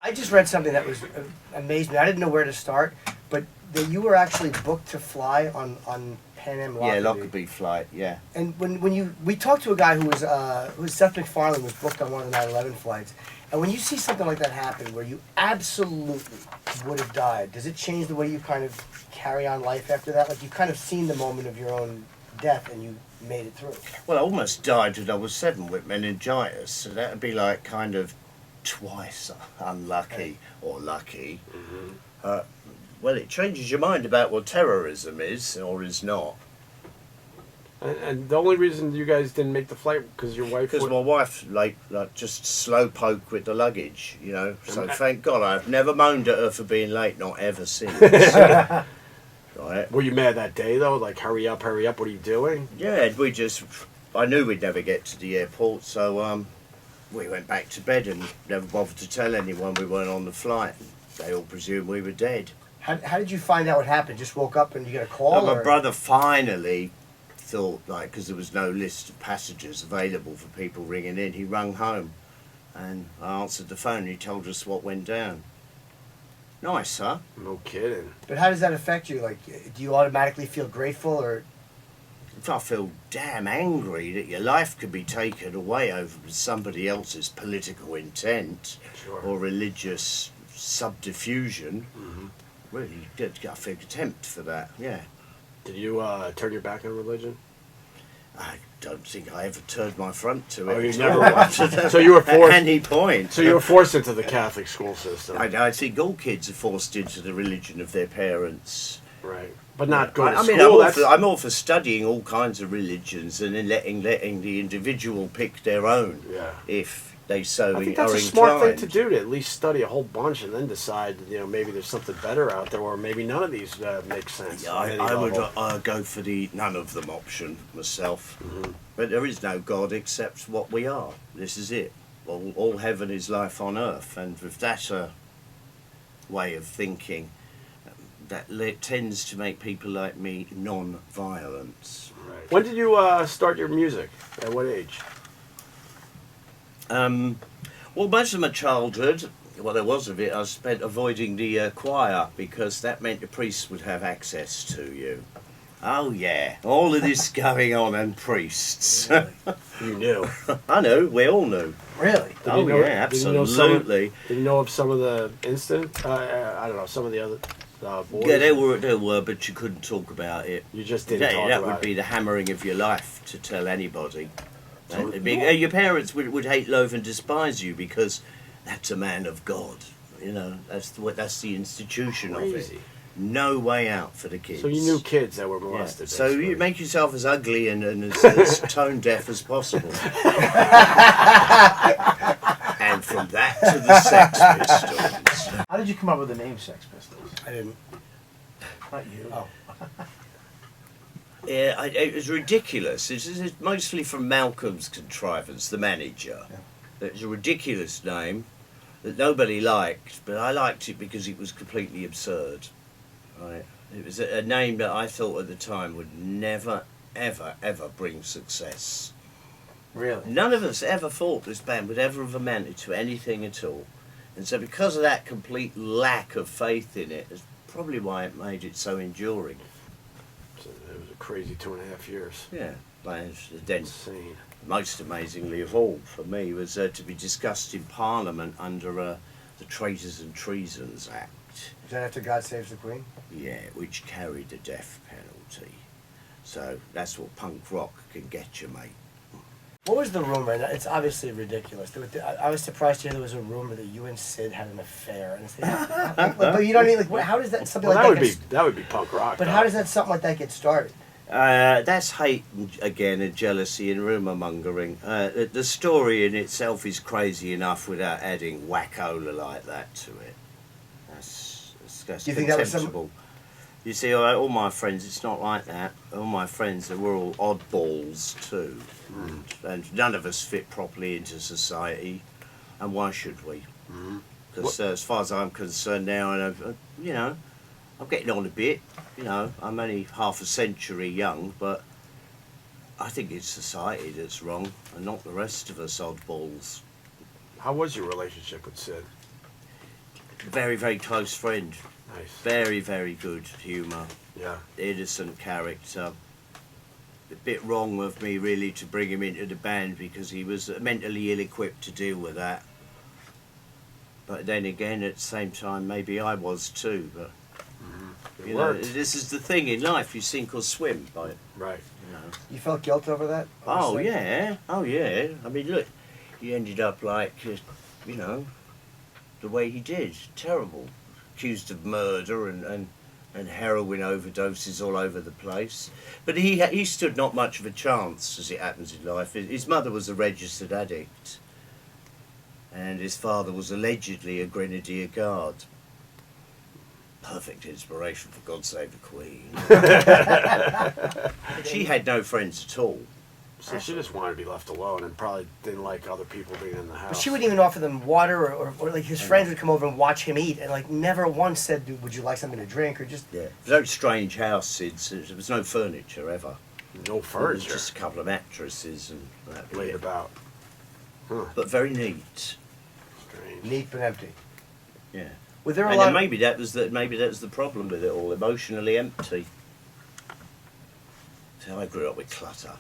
I just read something that was amazed me. I didn't know where to start, but that you were actually booked to fly on Pan Am Lockerbie. Yeah, Lockerbie flight, yeah. And when we talked to a guy who was Seth MacFarlane was booked on one of the 9/11 flights, and when you see something like that happen where you absolutely would have died, does it change the way you kind of carry on life after that? Like, you've kind of seen the moment of your own death and you made it through. Well, I almost died when I was 7 with meningitis, so that would be like kind of twice unlucky or lucky. Mm-hmm. Well, it changes your mind about what terrorism is or is not. And the only reason you guys didn't make the flight because your wife. Because my wife like just slow poke with the luggage, you know. So thank God I've never moaned at her for being late, not ever since. Right. Were you mad that day though? Like, hurry up! What are you doing? Yeah, I knew we'd never get to the airport, so we went back to bed and never bothered to tell anyone we weren't on the flight. They all presumed we were dead. How did you find out what happened? Just woke up and you got a call? My brother finally thought, like, because there was no list of passengers available for people ringing in, he rang home and I answered the phone and he told us what went down. Nice, huh? No kidding. But how does that affect you? Like, do you automatically feel grateful, or? I feel damn angry that your life could be taken away over somebody else's political intent or religious subdiffusion. Mm-hmm. Really, I feel contempt for that, yeah. Did you turn your back on religion? I don't think I ever turned my front to it. Oh, you never. So you were forced. At any point. So you were forced into the Catholic school system. I think all kids are forced into the religion of their parents. Right, but not going to I mean, school. I'm all for studying all kinds of religions and then letting the individual pick their own. Yeah. If they so I think are that's a inclined. smart thing to do, to at least study a whole bunch and then decide, maybe there's something better out there, or maybe none of these make sense. Yeah, I would go for the none of them option myself. Mm-hmm. But there is no God except what we are. This is it. All heaven is life on earth, and if that's a way of thinking, that tends to make people like me non-violent. Right. When did you start your music? At what age? Well, most of my childhood, what there was of it, I spent avoiding the choir because that meant the priests would have access to you. Oh yeah, all of this going on and priests. Really? You knew. I knew, we all knew. Really? Oh yeah, absolutely. Did you know of some of the incidents? I don't know, some of the other boys? Yeah, there were, but you couldn't talk about it. You just didn't talk that about would be it. the hammering of your life to tell anybody. So, Your parents would hate, loathe and despise you because that's a man of God. That's the institution of it. No way out for the kids. So you knew kids that were molested. Yeah. So you make yourself as ugly and as tone deaf as possible. And from that to the Sex Pistols. How did you come up with the name Sex Pistols? I didn't. Not you. Oh. Yeah, it was ridiculous. It's mostly from Malcolm's contrivance, the manager. Yeah. It was a ridiculous name that nobody liked, but I liked it because it was completely absurd. Right? It was a name that I thought at the time would never, ever, ever bring success. Really? None of us ever thought this band would ever have amounted to anything at all. And so because of that complete lack of faith in it, is probably why it made it so enduring. So it was a crazy 2.5 years. Yeah, Insane. Most amazingly of all for me was to be discussed in Parliament under the Traitors and Treasons Act. Is that after God Saves the Queen? Yeah, which carried a death penalty. So that's what punk rock can get you, mate. What was the rumor? It's obviously ridiculous. I was surprised to hear there was a rumor that you and Sid had an affair. But you know what I mean? Like, how does that something well, like that? That would be punk rock. But how does that something like that get started? That's hate again, and jealousy and rumour mongering. The story in itself is crazy enough without adding wackola like that to it. That's Do you think that was contemptible. You see, all my friends, it's not like that. All my friends, we're all oddballs too. And none of us fit properly into society. And why should we? Because as far as I'm concerned now, and I'm getting on a bit. I'm only half a century young, but I think it's society that's wrong, and not the rest of us oddballs. How was your relationship with Sid? Very, very close friend. Nice. Very, very good humour. Yeah. Innocent character. A bit wrong of me really to bring him into the band because he was mentally ill-equipped to deal with that. But then again, at the same time, maybe I was too. But It you know, worked. this is the thing in life: you sink or swim. By Right. you know. You felt guilt over that? Oh Over Seth? yeah, oh yeah. I mean, look, he ended up like, you know, the way he did. Terrible. Accused of murder and heroin overdoses all over the place. But he stood not much of a chance, as it happens in life. His mother was a registered addict, and his father was allegedly a Grenadier Guard. Perfect inspiration for God Save the Queen. She had no friends at all. So she just wanted to be left alone and probably didn't like other people being in the house. But she wouldn't even offer them water, or like his friends would come over and watch him eat, and like never once said, "Dude, would you like something to drink?" Or just Yeah. It was a very strange house, Sid. There was no furniture ever. No There was furniture just a couple of mattresses and that. laid about. Huh. But very neat. Strange. neat but empty. Yeah. Were there a And lot? then maybe that was the problem with it all. Emotionally empty. So I grew up with clutter.